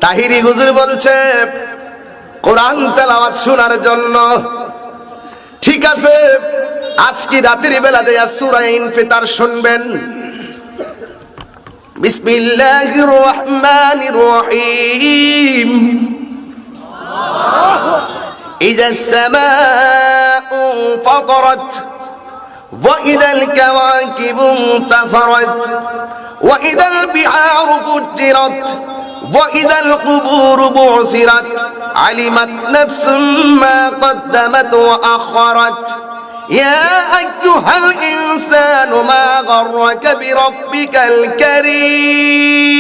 তাহিরি হুজুর বলছে কোরআন তেলাওয়াত শোনার জন্য। ঠিক আছে, আজকে রাতের বেলা যে সূরা ইনফিতার শুনবেন। বিসমিল্লাহির রহমানির রহিম। ইযা সামাউ ফাতারাত ওয়া ইযাল কাওয়াকিবু ইনতাসারাত ওয়া ইযাল বিহারু ফুজ্জিরাত ওয়া ইযাল কুবুরু বু'সিরাত আলিমাত নাফসুম মা কদ্দামাত ওয়া আখারাত ইয়া আইয়ুহাল ইনসানু মা গাররাকা বিরাব্বিকাল কারীম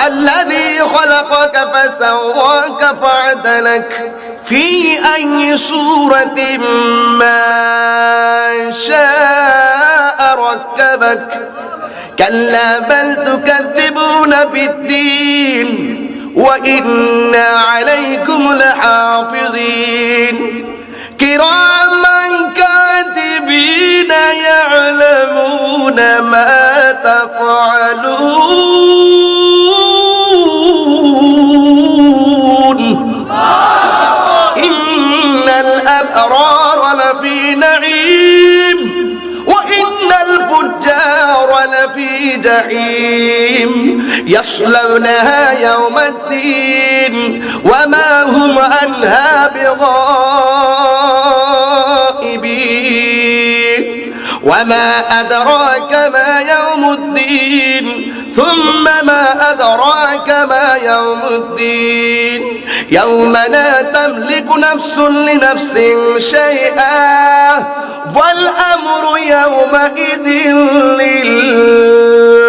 الذي خلقك فسواك فعدلك في أي صورة ما شاء ركبك كلا بل تكذبون بالدين وإن عليكم لحافظين كراما كاتبين يعلمون ما تفعلون إن الأبرار لفي نعيم وإن الفجار لفي جحيم يصلونها يوم الدين وما هم عنها بغائبين وما أدراك ما يوم الدين ثم ما أدراك ما يوم الدين يوم لا تملك نفس لنفس شيئا والأمر يومئذ لله